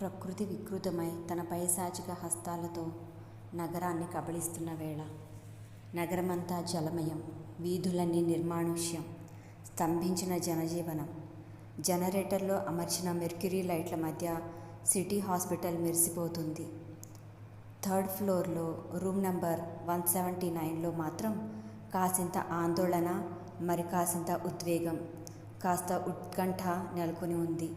ప్రకృతి వికృతమై తన పైశాచిక హస్తాలతో నగరాన్ని కబళిస్తున్న వేళ నగరమంతా జలమయం, వీధులన్నీ నిర్మానుష్యం, స్తంభించిన జనజీవనం. జనరేటర్లో అమర్చిన మెర్క్యూరీ లైట్ల మధ్య సిటీ హాస్పిటల్ మెరిసిపోతుంది. థర్డ్ ఫ్లోర్లో రూమ్ నంబర్ 179లో మాత్రం కాసింత ఆందోళన, మరి కాసింత ఉద్వేగం, కాస్త ఉత్కంఠ నెలకొని ఉంది.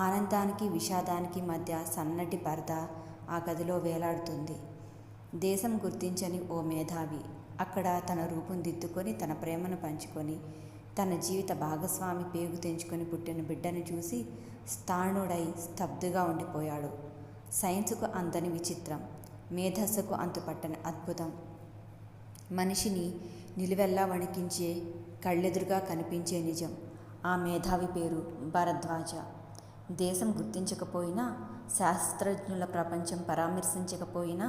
ఆనందానికి విషాదానికి మధ్య సన్నటి పరద ఆ గదిలో వేలాడుతుంది. దేశం గుర్తించని ఓ మేధావి అక్కడ తన రూపం దిద్దుకొని, తన ప్రేమను పంచుకొని, తన జీవిత భాగస్వామి పేగు తెంచుకొని పుట్టిన బిడ్డను చూసి స్థాణుడై స్తబ్దుగా ఉండిపోయాడు. సైన్సుకు అందని విచిత్రం, మేధస్సుకు అంతుపట్టని అద్భుతం, మనిషిని నిలువెల్లా వణికించే, కళ్ళెదురుగా కనిపించే నిజం. ఆ మేధావి పేరు భరద్వాజ. దేశం గుర్తించకపోయినా, శాస్త్రజ్ఞుల ప్రపంచం పరామర్శించకపోయినా,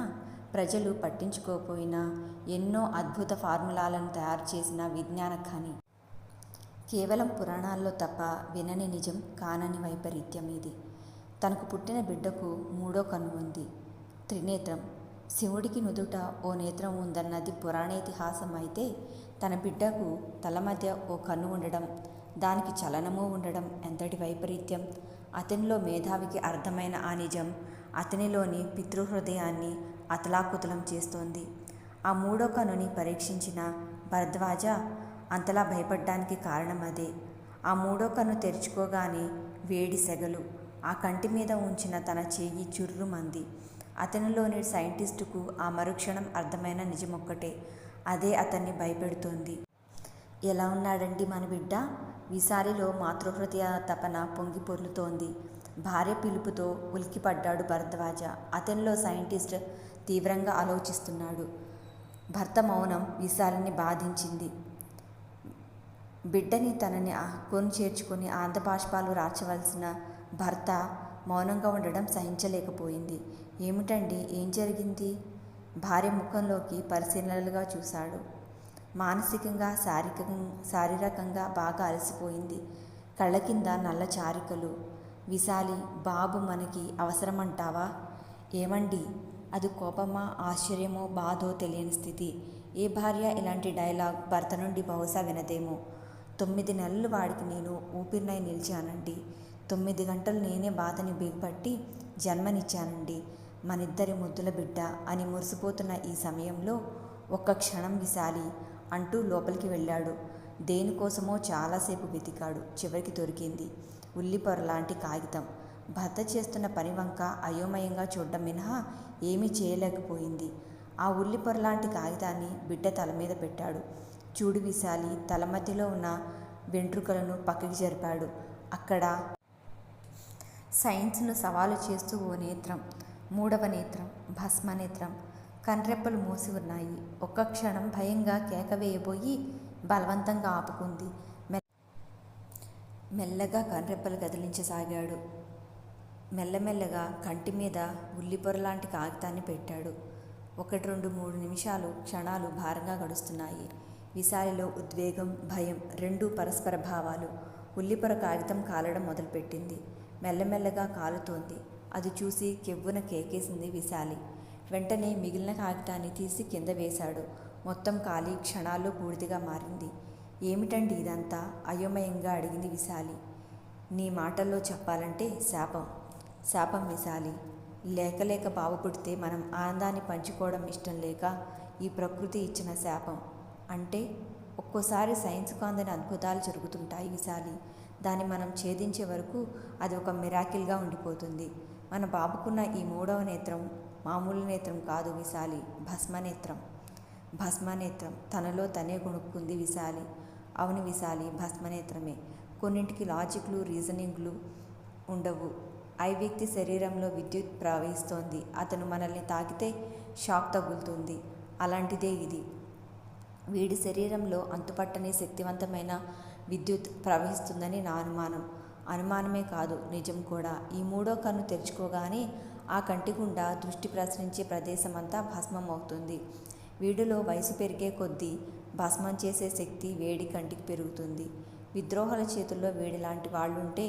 ప్రజలు పట్టించుకోకపోయినా ఎన్నో అద్భుత ఫార్ములాలను తయారు చేసిన విజ్ఞాన ఖని. కేవలం పురాణాల్లో తప్ప వినని నిజం, కానని వైపరీత్యం ఇది. తనకు పుట్టిన బిడ్డకు మూడో కన్ను ఉంది, త్రినేత్రం. శివుడికి నుదుట ఓ నేత్రం ఉందన్నది పురాణేతిహాసం అయితే, తన బిడ్డకు తల మధ్య ఓ కన్ను ఉండడం, దానికి చలనమూ ఉండడం ఎంతటి వైపరీత్యం. అతనిలో మేధావికి అర్థమైన ఆ నిజం అతనిలోని పితృహృదయాన్ని అతలాకుతలం చేస్తోంది. ఆ మూడో కన్నుని పరీక్షించిన భరద్వాజ అంతలా భయపడ్డానికి కారణం అదే. ఆ మూడో కన్ను తెరుచుకోగానే వేడి సెగలు. ఆ కంటి మీద ఉంచిన తన చెయ్యి చుర్రుమంది. అతనిలోని సైంటిస్టుకు ఆ మరుక్షణం అర్థమైన నిజమొక్కటే, అదే అతన్ని భయపెడుతోంది. ఎలా ఉన్నాడండి మన బిడ్డ? విశాలిలో మాతృహృదయ తపన పొంగి పొర్లుతోంది. భార్య పిలుపుతో ఉలిక్కిపడ్డాడు భరద్వాజ. అతనిలో సైంటిస్ట్ తీవ్రంగా ఆలోచిస్తున్నాడు. భర్త మౌనం విశాలిని బాధించింది. బిడ్డని తనని కొని చేర్చుకొని ఆనందబాష్పాలు రాచవలసిన భర్త మౌనంగా ఉండడం సహించలేకపోయింది. ఏమిటండి, ఏం జరిగింది? భార్య ముఖంలోకి పరిశీలనలుగా చూశాడు. మానసికంగా, శారీరకంగా బాగా అలసిపోయింది. కళ్ళ కింద నల్ల చారికలు. విశాలి, బాబు మనకి అవసరమంటావా? ఏమండి? అది కోపమా, ఆశ్చర్యమో, బాధో తెలియని స్థితి. ఏ భార్య ఇలాంటి డైలాగ్ భర్త నుండి బహుశా వినదేమో. 9 నెలలు వాడికి నేను ఊపిరినై నిలిచానండి. 9 గంటలు నేనే బాధని బిగపట్టి జన్మనిచ్చానండి. మనిద్దరి ముద్దుల బిడ్డ అని మురిసిపోతున్న ఈ సమయంలో ఒక్క క్షణం విశాలి అంటూ లోపలికి వెళ్ళాడు. దేనికోసమో చాలాసేపు వెతికాడు. చివరికి దొరికింది. ఉల్లిపొరలాంటి కాగితం. భర్త చేస్తున్న పని వంక అయోమయంగా చూడడం మినహా ఏమీ చేయలేకపోయింది. ఆ ఉల్లిపొరలాంటి కాగితాన్ని బిడ్డ తల మీద పెట్టాడు. చూడు విశాలి, తల మధ్యలో ఉన్న వెంట్రుకలను పక్కకి జరిపాడు. అక్కడ సైన్స్ను సవాలు చేస్తూ ఓ నేత్రం, మూడవ నేత్రం, భస్మనేత్రం. కన్రెప్పలు మూసి ఉన్నాయి. ఒక్క క్షణం భయంగా కేక వేయబోయి బలవంతంగా ఆపుకుంది. మెల్లగా కన్రెప్పలు కదిలించసాగాడు. మెల్లమెల్లగా కంటి మీద ఉల్లిపొరలాంటి కాగితాన్ని పెట్టాడు. 1, 2, 3 నిమిషాలు, క్షణాలు భారంగా గడుస్తున్నాయి. విశాలిలో ఉద్వేగం, భయం రెండూ పరస్పర భావాలు. ఉల్లిపొర కాగితం కాలడం మొదలుపెట్టింది. మెల్లమెల్లగా కాలుతోంది. అది చూసి కెవ్వున కేకేసింది విశాలి. వెంటనే మిగిలిన కాగితాన్ని తీసి కింద వేశాడు. మొత్తం కాలి క్షణాల్లో బూడిదగా మారింది. ఏమిటండి ఇదంతా? అయోమయంగా అడిగింది విశాలి. నీ మాటల్లో చెప్పాలంటే శాపం. శాపం విశాలి. లేక బాబు పుడితే మనం ఆనందాన్ని పంచుకోవడం ఇష్టం లేక ఈ ప్రకృతి ఇచ్చిన శాపం. అంటే ఒక్కోసారి సైన్స్కు అందని అద్భుతాలు జరుగుతుంటాయి విశాలి. దాన్ని మనం ఛేదించే వరకు అది ఒక మిరాకిల్గా ఉండిపోతుంది. మన బాబుకున్న ఈ మూడవ నేత్రం మామూలు నేత్రం కాదు విశాలి, భస్మనేత్రం. భస్మనేత్రం. తనలో తనే కొనుక్కుంది విశాలి. అవును విశాలి, భస్మనేత్రమే. కొన్నింటికి లాజిక్లు, రీజనింగ్లు ఉండవు. వ్యక్తి శరీరంలో విద్యుత్ ప్రవహిస్తోంది. అతను మనల్ని తాకితే షాక్ తగులుతుంది. అలాంటిదే ఇది. వీడి శరీరంలో అంతుపట్టని శక్తివంతమైన విద్యుత్ ప్రవహిస్తుందని నా అనుమానం. అనుమానమే కాదు, నిజం కూడా. ఈ మూడో కన్ను తెరుచుకోగానే ఆ కంటి గుండా దృష్టి ప్రసరించే ప్రదేశమంతా భస్మం అవుతుంది. వీడిలో వయసు పెరిగే కొద్దీ భస్మం చేసే శక్తి, వేడి కంటికి పెరుగుతుంది. విద్రోహాల చేతుల్లో వీడిలాంటి వాళ్ళుంటే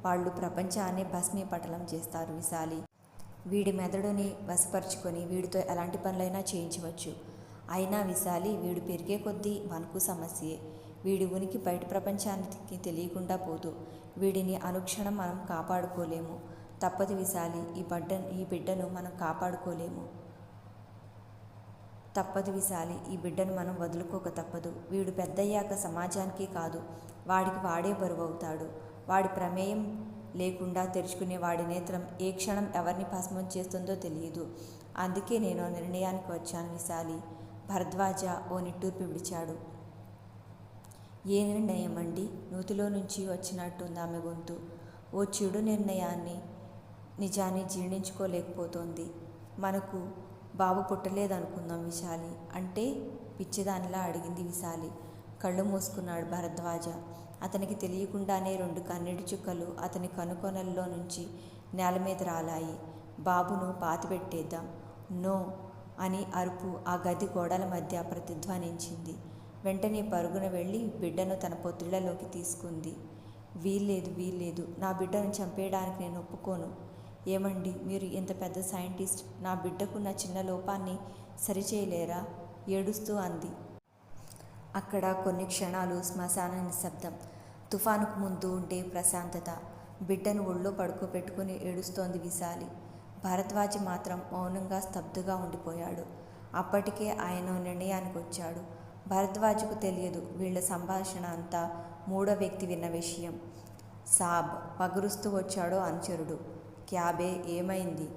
వాళ్ళు ప్రపంచాన్ని భస్మీపటలం చేస్తారు విశాలి. వీడి మెదడుని వశపరుచుకొని వీడితో ఎలాంటి పనులైనా చేయించవచ్చు. అయినా విశాలి, వీడు పెరిగే కొద్దీ మనకు సమస్యే. వీడి ఉనికి బయట ప్రపంచానికి తెలియకుండా పోదు. వీడిని అనుక్షణం మనం కాపాడుకోలేము. తప్పదు విశాలి, ఈ బిడ్డను మనం కాపాడుకోలేము. తప్పదు విశాలి, ఈ బిడ్డను మనం వదులుకోక తప్పదు. వీడు పెద్దయ్యాక సమాజానికి కాదు, వాడికి వాడే బరువవుతాడు. వాడి ప్రమేయం లేకుండా తెరుచుకునే వాడి నేత్రం ఏ క్షణం ఎవరిని భస్మం చేస్తుందో తెలియదు. అందుకే నేను నిర్ణయానికి వచ్చాను విశాలి. భరద్వాజ ఓ నిట్టూర్పు విడిచాడు. ఏ నిర్ణయం అండి? నూతిలో నుంచి వచ్చినట్టుంది ఆమె గొంతు. ఓ చెడు నిర్ణయాన్ని, నిజాన్ని జీర్ణించుకోలేకపోతోంది. మనకు బాబు పుట్టలేదనుకుందాం విశాలి. అంటే? పిచ్చిదానిలా అడిగింది విశాలి. కళ్ళు మూసుకున్నాడు భరద్వాజ. అతనికి తెలియకుండానే 2 కన్నీటి చుక్కలు అతని కనుకొనల్లో నుంచి నేల మీద రాలాయి. బాబును పాతిపెట్టేద్దాం. నో అని అరుపు ఆ గది గోడల మధ్య ప్రతిధ్వనించింది. వెంటనే పరుగున వెళ్ళి బిడ్డను తన పొత్తిళ్లలోకి తీసుకుంది. వీల్లేదు, నా బిడ్డను చంపేయడానికి నేను ఒప్పుకోను. ఏమండి, మీరు ఇంత పెద్ద సైంటిస్ట్, నా బిడ్డకున్న చిన్న లోపాన్ని సరిచేయలేరా? ఏడుస్తూ అంది. అక్కడ కొన్ని క్షణాలు శ్మశాన నిశ్శబ్దం. తుఫానుకు ముందు ఉండే ప్రశాంతత. బిడ్డను ఒళ్ళో పడుకోబెట్టుకుని ఏడుస్తోంది విశాలి. భరద్వాజ మాత్రం మౌనంగా స్తబ్దుగా ఉండిపోయాడు. అప్పటికే ఆయన నిర్ణయానికి వచ్చాడు. భరద్వాజకు తెలియదు వీళ్ల సంభాషణ అంతా 3వ వ్యక్తి విన్న విషయం. సాబ్ పగురుస్తూ వచ్చాడో అనుచరుడు. క్యాబే, ఏమైంది?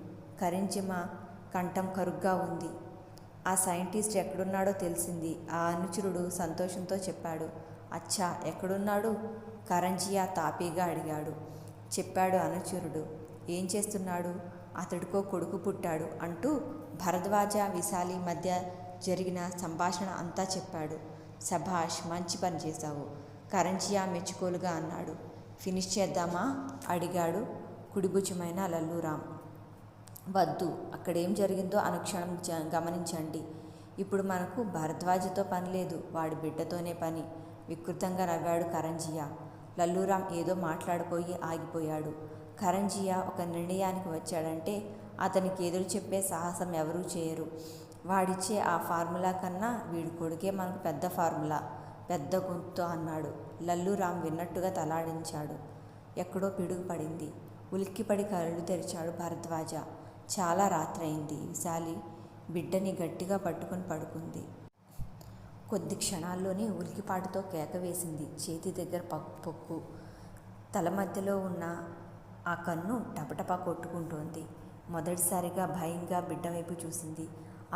కరింజిమా కంఠం కరుగ్గా ఉంది. ఆ సైంటిస్ట్ ఎక్కడున్నాడో తెలిసింది, ఆ అనుచరుడు సంతోషంతో చెప్పాడు. అచ్చా, ఎక్కడున్నాడు? కరంజియా తాపీగా అడిగాడు. చెప్పాడు అనుచరుడు. ఏం చేస్తున్నాడు? అతడికో కొడుకు పుట్టాడు అంటూ భరద్వాజ విశాలి మధ్య జరిగిన సంభాషణ అంతా చెప్పాడు. సభాష్, మంచి పని చేశావు, కరంజియా మెచ్చుకోలుగా అన్నాడు. ఫినిష్ చేద్దామా? అడిగాడు కుడిభుజమైన లల్లూరాం. వద్దు, అక్కడేం జరిగిందో అనుక్షణం గమనించండి. ఇప్పుడు మనకు భరద్వాజతో పని లేదు, వాడి బిడ్డతోనే పని. వికృతంగా నవ్వాడు కరంజియా. లల్లూరాం ఏదో మాట్లాడిపోయి ఆగిపోయాడు. కరంజియా ఒక నిర్ణయానికి వచ్చాడంటే అతనికి ఎదురు చెప్పే సాహసం ఎవరూ చేయరు. వాడిచ్చే ఆ ఫార్ములా కన్నా వీడి కొడుకే మనకు పెద్ద ఫార్ములా. పెద్ద గొంతుతో అన్నాడు. లల్లూరాం విన్నట్టుగా తలాడించాడు. ఎక్కడో పిడుగు పడింది. ఉలిక్కిపడి కళ్ళు తెరిచాడు భరద్వాజ. చాలా రాత్రయింది. విశాలి బిడ్డని గట్టిగా పట్టుకుని పడుకుంది. కొద్ది క్షణాల్లోనే ఉలికిపాటుతో కేక వేసింది. చేతి దగ్గర పొక్కు, తల మధ్యలో ఉన్న ఆ కన్ను టపటపా కొట్టుకుంటోంది. మొదటిసారిగా భయంగా బిడ్డ వైపు చూసింది.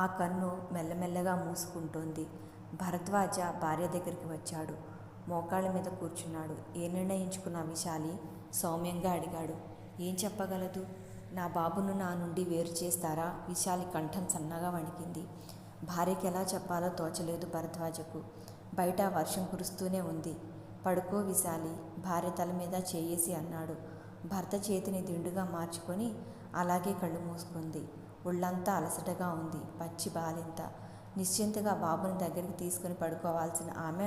ఆ కన్ను మెల్లమెల్లగా మూసుకుంటోంది. భరద్వాజ భార్య దగ్గరికి వచ్చాడు. మోకాళ్ళ మీద కూర్చున్నాడు. ఏ నిర్ణయించుకున్నా విశాలి? సౌమ్యంగా అడిగాడు. ఏం చెప్పగలదు? నా బాబును నా నుండి వేరు చేస్తారా? విశాలి కంఠం సన్నగా వణికింది. భార్యకి ఎలా చెప్పాలో తోచలేదు భరద్వాజకు. బయట వర్షం కురుస్తూనే ఉంది. పడుకో విశాలి, భార్య తల మీద చేయేసి అన్నాడు. భర్త చేతిని దిండుగా మార్చుకొని అలాగే కళ్ళు మూసుకుంది. ఒళ్ళంతా అలసటగా ఉంది. పచ్చి బాలింత. నిశ్చింతగా బాబుని దగ్గరికి తీసుకుని పడుకోవాల్సిన ఆమె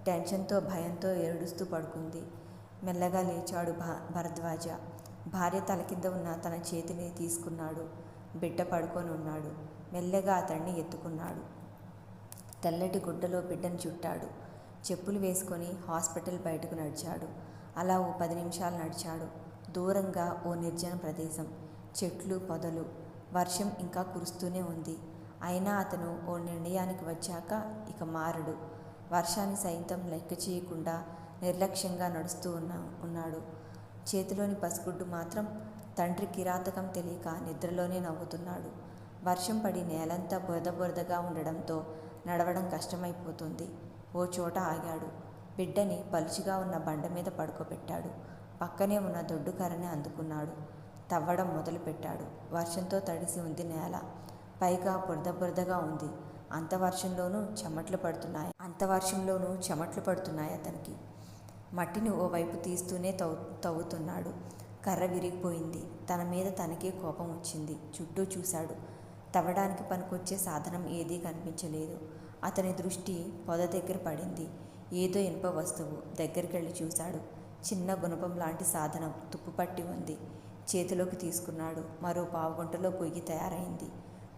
టెన్షన్తో భయంతో ఏడుస్తూ పడుకుంది. మెల్లగా లేచాడు భరద్వాజ. భార్య తల కింద ఉన్న తన చేతిని తీసుకున్నాడు. బిడ్డ పడుకొని ఉన్నాడు. మెల్లగా అతన్ని ఎత్తుకున్నాడు. తెల్లటి గుడ్డలో బిడ్డను చుట్టాడు. చెప్పులు వేసుకొని హాస్పిటల్ బయటకు నడిచాడు. అలా ఓ 10 నిమిషాలు నడిచాడు. దూరంగా ఓ నిర్జన ప్రదేశం. చెట్లు, పొదలు. వర్షం ఇంకా కురుస్తూనే ఉంది. అయినా అతను ఓ నిర్ణయానికి వచ్చాక ఇక మారడు. వర్షాన్ని సైతం లెక్క చేయకుండా నిర్లక్ష్యంగా నడుస్తూ ఉన్నాడు. చేతిలోని పసిగుడ్డు మాత్రం తండ్రి కిరాతకం తెలియక నిద్రలోనే నవ్వుతున్నాడు. వర్షం పడి నేలంతా బురదగా ఉండడంతో నడవడం కష్టమైపోతుంది. ఓ చోట ఆగాడు. బిడ్డని పలుచుగా ఉన్న బండ మీద పడుకోబెట్టాడు. పక్కనే ఉన్న దొడ్డు కర్రని అందుకున్నాడు. తవ్వడం మొదలుపెట్టాడు. వర్షంతో తడిసి ఉంది నేల. పైగా బురదగా ఉంది. అంత వర్షంలోనూ చెమట్లు పడుతున్నాయి అతనికి. మట్టిని ఓవైపు తీస్తూనే తవ్వుతున్నాడు. కర్ర విరిగిపోయింది. తన మీద తనకే కోపం వచ్చింది. చుట్టూ చూశాడు. తవ్వడానికి పనికొచ్చే సాధనం ఏదీ కనిపించలేదు. అతని దృష్టి పొద దగ్గర పడింది. ఏదో ఇనుప వస్తువు. దగ్గరికెళ్ళి చూశాడు. చిన్న గుణపం లాంటి సాధనం తుప్పుపట్టి ఉంది. చేతిలోకి తీసుకున్నాడు. మరో పావుగంటలో పొయ్యి తయారైంది.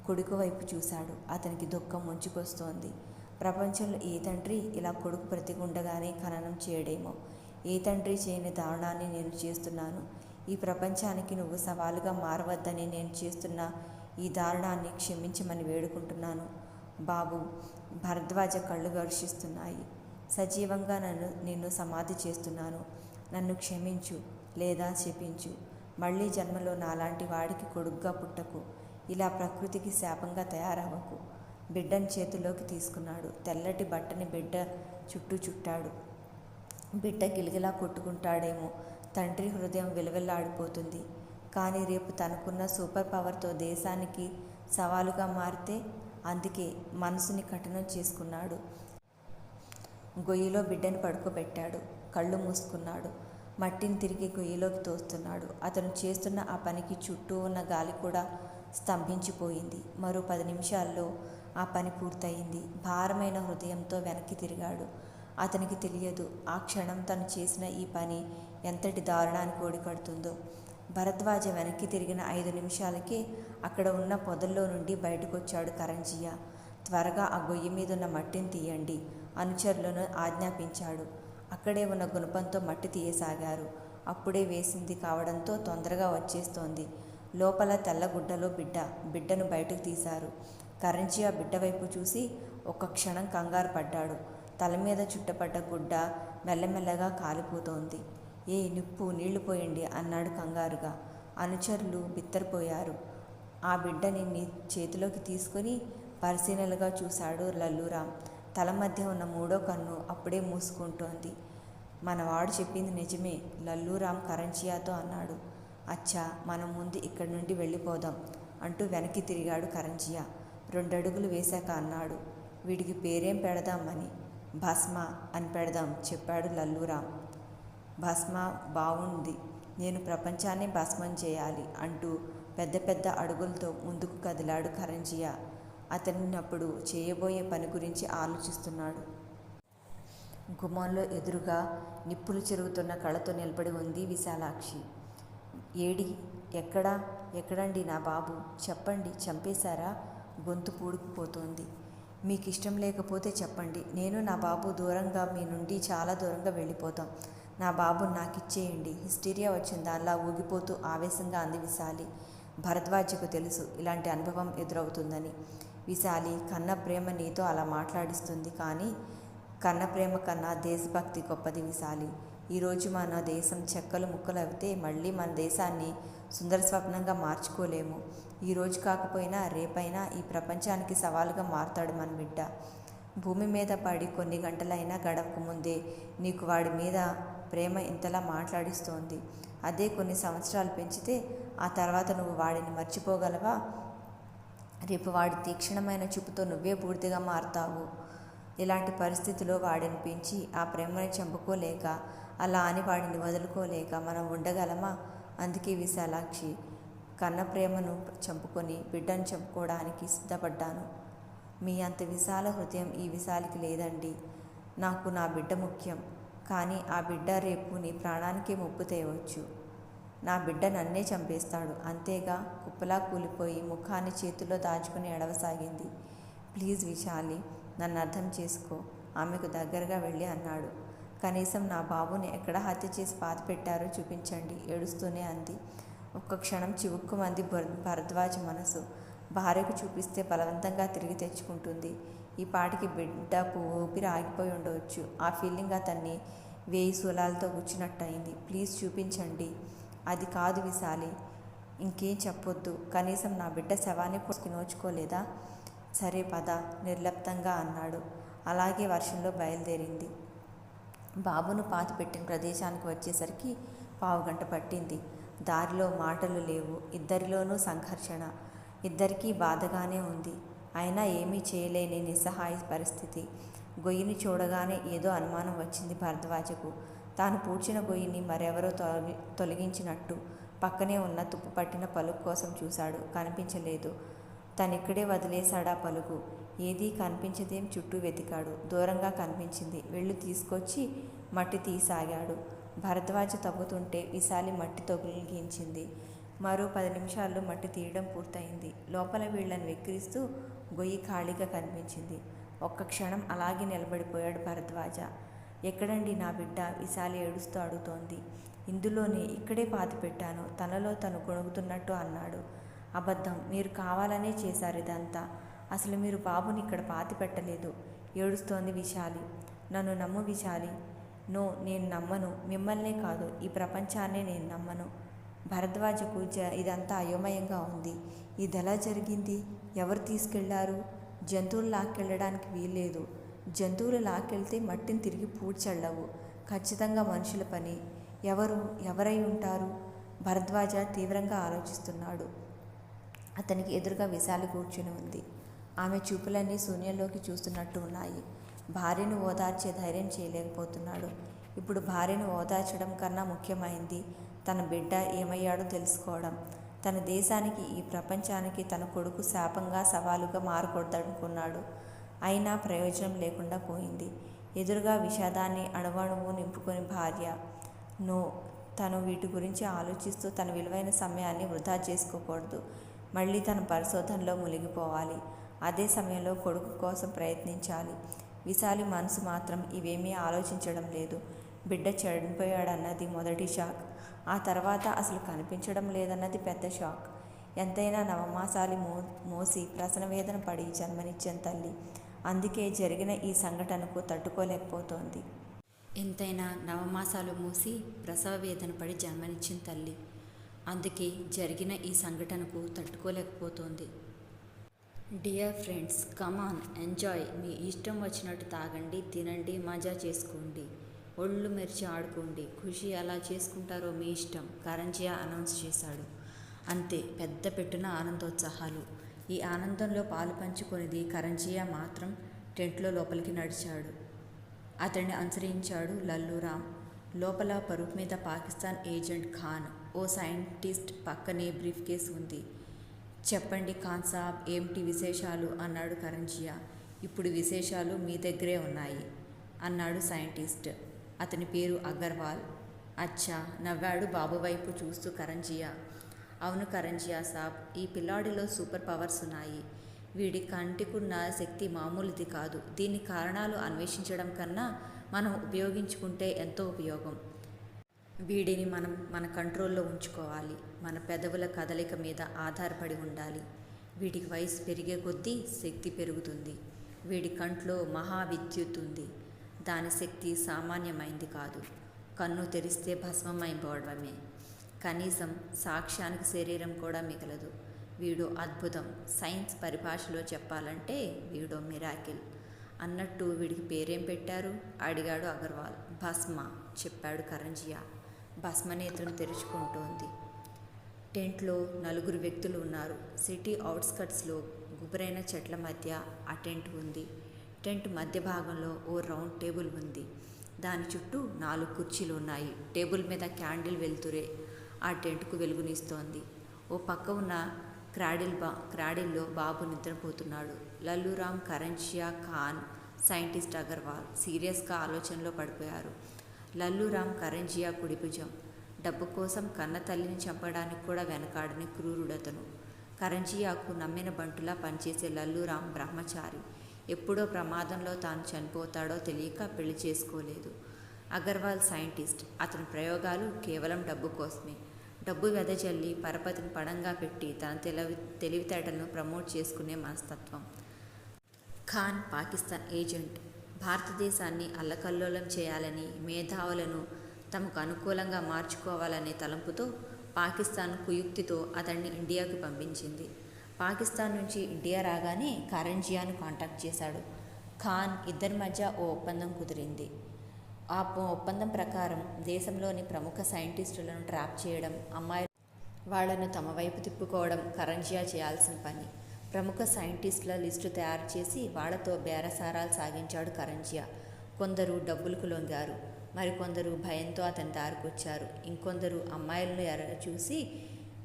కొడుకు వైపు చూశాడు. అతనికి దుఃఖం ముంచుకొస్తోంది. ప్రపంచంలో ఏ తండ్రి ఇలా కొడుకు బ్రతికుండగానే ఖననం చేయడేమో. ఏ తండ్రి చేయని దారుణాన్ని నేను చేస్తున్నాను. ఈ ప్రపంచానికి నువ్వు సవాలుగా మారవద్దని నేను చేస్తున్న ఈ దారుణాన్ని క్షమించమని వేడుకుంటున్నాను బాబు. భరద్వాజ కళ్ళు ఘర్షిస్తున్నాయి. సజీవంగా నిన్ను సమాధి చేస్తున్నాను. నన్ను క్షమించు లేదా శపించు. మళ్ళీ జన్మలో నాలాంటి వాడికి కొడుగ్గా పుట్టకు. ఇలా ప్రకృతికి శాపంగా తయారవ్వకు. బిడ్డను చేతిలోకి తీసుకున్నాడు. తెల్లటి బట్టని బిడ్డ చుట్టూ చుట్టాడు. బిడ్డ గిలగిలా కొట్టుకుంటాడేమో. తండ్రి హృదయం విలవిల్లాడిపోతుంది. కానీ రేపు తనకున్న సూపర్ పవర్తో దేశానికి సవాలుగా మారితే అందుకే మనసుని కఠినం చేసుకున్నాడు. గొయ్యిలో బిడ్డను పడుకోబెట్టాడు. కళ్ళు మూసుకున్నాడు. మట్టిని తిరిగి గొయ్యిలోకి తోస్తున్నాడు. అతను చేస్తున్న ఆ పనికి చుట్టూ ఉన్న గాలి కూడా స్తంభించిపోయింది. మరో 10 నిమిషాల్లో ఆ పని పూర్తయింది. భారమైన హృదయంతో వెనక్కి తిరిగాడు. అతనికి తెలియదు ఆ క్షణం తను చేసిన ఈ పని ఎంతటి దారుణానికి ఓడికడుతుందో. భరద్వాజ వెనక్కి తిరిగిన 5 నిమిషాలకే అక్కడ ఉన్న పొదల్లో నుండి బయటకొచ్చాడు కరంజియా. త్వరగా ఆ గొయ్యి మీదున్న మట్టిని తీయండి అనుచరులను ఆజ్ఞాపించాడు. అక్కడే ఉన్న గుణపంతో మట్టి తీయసాగారు. అప్పుడే వేసింది కావడంతో తొందరగా వచ్చేస్తోంది. లోపల తెల్లగుడ్డలో బిడ్డను బయటకు తీశారు. కరంజియా బిడ్డ వైపు చూసి ఒక్క క్షణం కంగారు పడ్డాడు. తల మీద చుట్టపడ్డ గుడ్డ మెల్లమెల్లగా కాలిపోతోంది. ఏ నిప్పు నీళ్లు పోయండి అన్నాడు కంగారుగా. అనుచరులు బిత్తరపోయారు. ఆ బిడ్డని చేతిలోకి తీసుకుని పరిశీలనగా చూశాడు లల్లూరాం. తల మధ్య ఉన్న 3వ కన్ను అప్పుడే మూసుకుంటోంది. మనవాడు చెప్పింది నిజమే లల్లూరాం కరంజియాతో అన్నాడు. అచ్చా, మనం ముందు ఇక్కడి నుండి వెళ్ళిపోదాం అంటూ వెనక్కి తిరిగాడు కరంజియా. 2 అడుగులు వేశాక అన్నాడు, వీడికి పేరేం పెడదామని. భస్మ అని పెడదాం చెప్పాడు లల్లూరాం. భస్మ బావుంది. నేను ప్రపంచాన్ని భస్మం చేయాలి అంటూ పెద్ద పెద్ద అడుగులతో ముందుకు కదిలాడు కరంజియా. అతనినప్పుడు చేయబోయే పని గురించి ఆలోచిస్తున్నాడు. గుమ్మంలో ఎదురుగా నిప్పులు చెరుగుతున్న కళ్ళతో నిలబడి ఉంది విశాలాక్షి. ఏడి ఎక్కడండి నా బాబు? చెప్పండి, చంపేశారా? గొంతు పూడుకుపోతోంది. మీకు ఇష్టం లేకపోతే చెప్పండి. నేను నా బాబు దూరంగా మీ నుండి చాలా దూరంగా వెళ్ళిపోతాం. నా బాబుని నాకిచ్చేయండి. హిస్టీరియా వచ్చిన దానిలా ఊగిపోతూ ఆవేశంగా అంది విశాలి. భరద్వాజకు తెలుసు ఇలాంటి అనుభవం ఎదురవుతుందని. విశాలి, కన్న ప్రేమ నీతో అలా మాట్లాడిస్తుంది. కానీ కన్న ప్రేమ కన్నా దేశభక్తి గొప్పది విశాలి. ఈరోజు మన దేశం చెక్కలు ముక్కలు అవుతే మళ్ళీ మన దేశాన్ని సుందర స్వప్నంగా మార్చుకోలేము. ఈరోజు కాకపోయినా రేపైనా ఈ ప్రపంచానికి సవాలుగా మారుతాడు మన బిడ్డ. భూమి మీద పడి కొన్ని గంటలైనా గడవక ముందే నీకు వాడి మీద ప్రేమ ఇంతలా మాట్లాడిస్తోంది. అదే కొన్ని సంవత్సరాలు పెంచితే ఆ తర్వాత నువ్వు వాడిని మర్చిపోగలవా? రేపు వాడి తీక్షణమైన చూపుతో నువ్వే పూర్తిగా మారుతావు. ఇలాంటి పరిస్థితిలో వాడిని పెంచి ఆ ప్రేమని చంపుకోలేక, అలా అని వాడిని వదులుకోలేక మనం ఉండగలమా? అందుకే విశాలాక్షి, కన్న ప్రేమను చంపుకొని బిడ్డను చంపుకోవడానికి సిద్ధపడ్డాను. మీ అంత విశాల హృదయం ఈ విశాలికి లేదండి. నాకు నా బిడ్డ ముఖ్యం. కానీ ఆ బిడ్డ రేపు నీ ప్రాణానికే ముప్పు తేవచ్చు. నా బిడ్డ నన్నే చంపేస్తాడు. అంతేగా. కుప్పలా కూలిపోయి ముఖాన్ని చేతుల్లో దాచుకుని ఎడవసాగింది. ప్లీజ్ విశాలి, నన్ను అర్థం చేసుకో ఆమెకు దగ్గరగా వెళ్ళి అన్నాడు. కనీసం నా బాబుని ఎక్కడ హత్య చేసి పాతిపెట్టారో చూపించండి ఏడుస్తూనే అంది. ఒక్క క్షణం చివుక్కుమంది భరద్వాజ మనసు. భార్యకు చూపిస్తే బలవంతంగా తిరిగి తెచ్చుకుంటుంది. ఈ పాటికి బిడ్డ ఊపిరి ఆగిపోయి ఉండవచ్చు. ఆ ఫీలింగ్ అతన్ని 1000 శూలాలతో గుచ్చినట్టయింది. ప్లీజ్ చూపించండి. అది కాదు విశాలి, ఇంకేం చెప్పొద్దు. కనీసం నా బిడ్డ శవాన్ని కోసుకు నోచుకోలేదా? సరే పద నిర్లిప్తంగా అన్నాడు. అలాగే వర్షంలో బయలుదేరింది. బాబును పాతిపెట్టిన ప్రదేశానికి వచ్చేసరికి 1/2 గంట పట్టింది. దారిలో మాటలు లేవు. ఇద్దరిలోనూ సంఘర్షణ. ఇద్దరికీ బాధగానే ఉంది. అయినా ఏమీ చేయలేని నిస్సహాయ పరిస్థితి. గొయ్యిని చూడగానే ఏదో అనుమానం వచ్చింది భరద్వాజకు. తాను పూడ్చిన గొయ్యిని మరెవరో తొలగించినట్టు పక్కనే ఉన్న తుప్పు పట్టిన పలుకు కోసం చూశాడు. కనిపించలేదు. తనిక్కడే వదిలేశాడా పలుకు? ఏదీ కనిపించదేం చుట్టూ వెతికాడు. దూరంగా కనిపించింది. వెళ్ళి తీసుకొచ్చి మట్టి తీసాగాడు. భరద్వాజ తవ్వుతుంటే విశాలి మట్టి తొలగించింది. మరో 10 నిమిషాల్లో మట్టి తీయడం పూర్తయింది. లోపల వీళ్లను వెక్కిరిస్తూ గొయ్యి ఖాళీగా కనిపించింది. ఒక్క క్షణం అలాగే నిలబడిపోయాడు భరద్వాజ. ఎక్కడండి నా బిడ్డ? విశాలి ఏడుస్తూ అడుగుతోంది. ఇందులోనే, ఇక్కడే పాతిపెట్టాను, తనలో తను గొణుగుతున్నట్టు అన్నాడు. అబద్ధం, మీరు కావాలనే చేశారు ఇదంతా. అసలు మీరు బాబుని ఇక్కడ పాతిపెట్టలేదు, ఏడుస్తోంది విశాలి. నన్ను నమ్ము విశాలి. నో, నేను నమ్మను. మిమ్మల్నే కాదు, ఈ ప్రపంచాన్నే నేను నమ్మను. భరద్వాజకు ఇదంతా అయోమయంగా ఉంది. ఇదెలా జరిగింది? ఎవరు తీసుకెళ్లారు? జంతువులు లాక్కెళ్ళడానికి వీల్లేదు. జంతువులు లాక్కెళ్తే మట్టిని తిరిగి పూడ్చళ్ళవు. ఖచ్చితంగా మనుషుల పని. ఎవరై ఉంటారు? భరద్వాజ తీవ్రంగా ఆలోచిస్తున్నాడు. అతనికి ఎదురుగా విశాలి కూర్చుని ఉంది. ఆమె చూపులన్నీ శూన్యంలోకి చూస్తున్నట్టు ఉన్నాయి. భార్యను ఓదార్చే ధైర్యం చేయలేకపోతున్నాడు. ఇప్పుడు భార్యను ఓదార్చడం కన్నా ముఖ్యమైంది తన బిడ్డ ఏమయ్యాడో తెలుసుకోవడం. తన దేశానికి, ఈ ప్రపంచానికి తన కొడుకు శాపంగా, సవాలుగా మారకూడదనుకున్నాడు. అయినా ప్రయోజనం లేకుండా పోయింది. ఎదురుగా విషాదాన్ని అణువణువు నింపుకొని భార్య. నో, తను వీటి గురించి ఆలోచిస్తూ తన విలువైన సమయాన్ని వృధా చేసుకోకూడదు. మళ్ళీ తన పరిశోధనలో మునిగిపోవాలి. అదే సమయంలో కొడుకు కోసం ప్రయత్నించాలి. విశాలి మనసు మాత్రం ఇవేమీ ఆలోచించడం లేదు. బిడ్డ చనిపోయాడన్నది మొదటి షాక్. ఆ తర్వాత అసలు కనిపించడం లేదన్నది పెద్ద షాక్. ఎంతైనా నవమాసాలు మోసి ప్రసవవేదన పడి జన్మనిచ్చిన తల్లి. అందుకే జరిగిన ఈ సంఘటనకు తట్టుకోలేకపోతోంది. ఎంతైనా నవమాసాలు మూసి ప్రసవ వేదన పడి జన్మనిచ్చిన తల్లి. అందుకే జరిగిన ఈ సంఘటనకు తట్టుకోలేకపోతోంది. డియర్ ఫ్రెండ్స్, కమాన్, ఎంజాయ్. మీ ఇష్టం వచ్చినట్టు తాగండి, తినండి, మజా చేసుకోండి, ఒళ్ళు మెరిచి ఆడుకోండి. ఖుషి ఎలా చేసుకుంటారో మీ ఇష్టం, కరణ్జియా అనౌన్స్ చేశాడు. అంతే, పెద్ద పెట్టున ఆనందోత్సాహాలు. ఈ ఆనందంలో పాలు పంచుకొనిది కరణ్జియా మాత్రం. టెంట్లో లోపలికి నడిచాడు. అతన్ని అనుసరించాడు లల్లూరామ్. లోపల పరుపు మీద పాకిస్తాన్ ఏజెంట్ ఖాన్, ఓ సైంటిస్ట్, పక్కనే బ్రీఫ్ కేస్ ఉంది. చెప్పండి ఖాన్ సాబ్, ఏమిటి విశేషాలు అన్నాడు కరణ్జియా. ఇప్పుడు విశేషాలు మీ దగ్గరే ఉన్నాయి అన్నాడు సైంటిస్ట్. అతని పేరు అగర్వాల్. అచ్చా, నవ్వాడు బాబు వైపు చూస్తూ కరణ్జియా. అవును కరణ్జియా సాబ్, ఈ పిల్లాడిలో సూపర్ పవర్స్ ఉన్నాయి. వీడి కంటికున్న శక్తి మామూలుది కాదు. దీని కారణాలు అన్వేషించడం కన్నా మనం ఉపయోగించుకుంటే ఎంతో ఉపయోగం. వీడిని మనం మన కంట్రోల్లో ఉంచుకోవాలి. మన పెదవుల కదలిక మీద ఆధారపడి ఉండాలి. వీడికి వయసు పెరిగే కొద్దీ శక్తి పెరుగుతుంది. వీడి కంట్లో మహావిద్యుత్ ఉంది. దాని శక్తి సామాన్యమైంది కాదు. కన్ను తెరిస్తే భస్మమైపోవడమే. కనీసం సాక్ష్యానికి శరీరం కూడా మిగలదు. వీడో అద్భుతం. సైన్స్ పరిభాషలో చెప్పాలంటే వీడో మిరాకిల్. అన్నట్టు వీడికి పేరేం పెట్టారు అడిగాడు అగర్వాల్. భస్మ, చెప్పాడు కరణ్జియా. భస్మనేత్రం తెరుచుకుంటోంది. టెంట్లో 4 వ్యక్తులు ఉన్నారు. సిటీ అవుట్స్కట్స్లో గుబురైన చెట్ల మధ్య ఆ టెంట్ ఉంది. టెంట్ మధ్య భాగంలో ఓ రౌండ్ టేబుల్ ఉంది. దాని చుట్టూ 4 కుర్చీలు ఉన్నాయి. టేబుల్ మీద క్యాండిల్ వెలుతురే ఆ టెంట్కు వెలుగునిస్తోంది. ఓ పక్క ఉన్న క్రాడిల్లో బాబు నిద్రపోతున్నాడు. లల్లూరామ్, కరణ్జియా, ఖాన్, సైంటిస్ట్ అగర్వాల్ సీరియస్గా ఆలోచనలో పడిపోయారు. లల్లూరామ్ కరణ్జియా కుడిభుజం. డబ్బు కోసం కన్న తల్లిని చంపడానికి కూడా వెనకాడని క్రూరుడతను. కరణ్జియాకు నమ్మిన బంటులా పనిచేసే లల్లూరామ్ బ్రహ్మచారి. ఎప్పుడో ప్రమాదంలో తాను చనిపోతాడో తెలియక పెళ్లి చేసుకోలేదు. అగర్వాల్ సైంటిస్ట్. అతని ప్రయోగాలు కేవలం డబ్బు కోసమే. డబ్బు వెదజల్లి పరపతిని పడంగా పెట్టి తన తెలివితేటలను ప్రమోట్ చేసుకునే మనస్తత్వం. ఖాన్ పాకిస్తాన్ ఏజెంట్. భారతదేశాన్ని అల్లకల్లోలం చేయాలని, మేధావులను తమకు అనుకూలంగా మార్చుకోవాలనే తలంపుతో పాకిస్తాన్ కుయుక్తితో అతన్ని ఇండియాకు పంపించింది. పాకిస్తాన్ నుంచి ఇండియా రాగానే కరణ్జియాను కాంటాక్ట్ చేశాడు. ఖాన్. ఇద్దరి మధ్య ఓ ఒప్పందం కుదిరింది. ఆ ఒప్పందం ప్రకారం దేశంలోని ప్రముఖ సైంటిస్టులను ట్రాప్ చేయడం, అమ్మాయిలు వాళ్లను తమ వైపు తిప్పుకోవడం కరణ్జియా చేయాల్సిన పని. ప్రముఖ సైంటిస్టుల లిస్టు తయారు చేసి వాళ్లతో బేరసారాలు సాగించాడు కరణ్జియా. కొందరు డబ్బులకు లొంగారు, మరికొందరు భయంతో అతని దారికొచ్చారు. ఇంకొందరు అమ్మాయిలను చూసి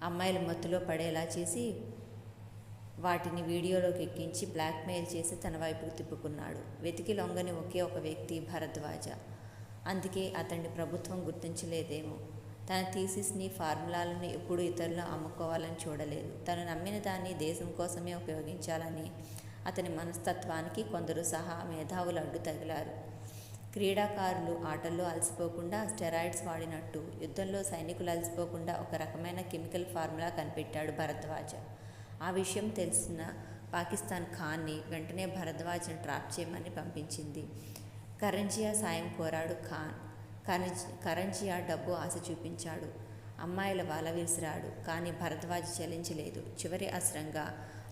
అమ్మాయిలు మత్తులో పడేలా చేసి వాటిని వీడియోలోకి ఎక్కించి బ్లాక్మెయిల్ చేసి తన వైపుకు తిప్పుకున్నాడు. వెతికి లొంగని ఒకే ఒక వ్యక్తి భరద్వాజ. అందుకే అతన్ని ప్రభుత్వం గుర్తించలేదేమో. తన థీసిస్ని, ఫార్ములాలను ఎప్పుడూ ఇతరులు అమ్ముకోవాలని చూడలేదు. తను నమ్మిన దాన్ని దేశం కోసమే ఉపయోగించాలని అతని మనస్తత్వానికి కొందరు సహా మేధావులు అడ్డు తగిలారు. క్రీడాకారులు ఆటల్లో అలసిపోకుండా స్టెరాయిడ్స్ వాడినట్టు యుద్ధంలో సైనికులు అలసిపోకుండా ఒక రకమైన కెమికల్ ఫార్ములా కనిపెట్టాడు భరద్వాజ. ఆ విషయం తెలిసిన పాకిస్తాన్ ఖాన్ని వెంటనే భరద్వాజ్ను ట్రాప్ చేయమని పంపించింది. కరంజియా సాయం కోరాడు ఖాన్. కరంజియా డబ్బు ఆశ చూపించాడు. అమ్మాయిల వల విసిరాడు. కానీ భరద్వాజ్ చలించలేదు. చివరి అస్త్రంగా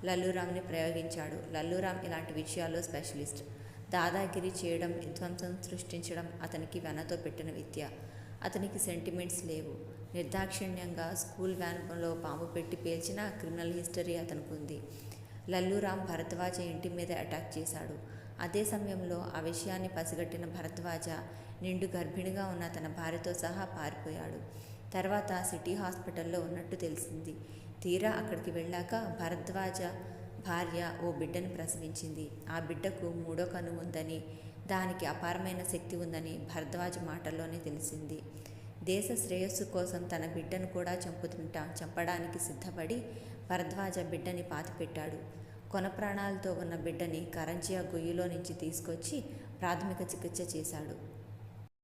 లల్లురాంని ప్రయోగించాడు. లల్లురాం ఇలాంటి విషయాల్లో స్పెషలిస్ట్. దాదాగిరి చేయడం, విధ్వంసం సృష్టించడం అతనికి వెనతో పెట్టిన విద్య. అతనికి సెంటిమెంట్స్ లేవు. నిర్దాక్షిణ్యంగా స్కూల్ వ్యాన్లో పాము పెట్టి పేల్చిన క్రిమినల్ హిస్టరీ అతనికి ఉంది. లల్లురాం భరద్వాజ ఇంటి మీద అటాక్ చేశాడు. అదే సమయంలో ఆ విషయాన్ని పసిగట్టిన భరద్వాజ నిండు గర్భిణిగా ఉన్న తన భార్యతో సహా పారిపోయాడు. తర్వాత సిటీ హాస్పిటల్లో ఉన్నట్టు తెలిసింది. తీరా అక్కడికి వెళ్ళాక భరద్వాజ భార్య ఓ బిడ్డను ప్రసవించింది. ఆ బిడ్డకు 3వ కన్ను ఉందని, దానికి అపారమైన శక్తి ఉందని భరద్వాజ మాటల్లోనే తెలిసింది. దేశ శ్రేయస్సు కోసం తన బిడ్డను కూడా చంపడానికి సిద్ధపడి భరద్వాజ బిడ్డని పాతిపెట్టాడు. కొన ప్రాణాలతో ఉన్న బిడ్డని కరంజియా గొయ్యిలో నుంచి తీసుకొచ్చి ప్రాథమిక చికిత్స చేశాడు.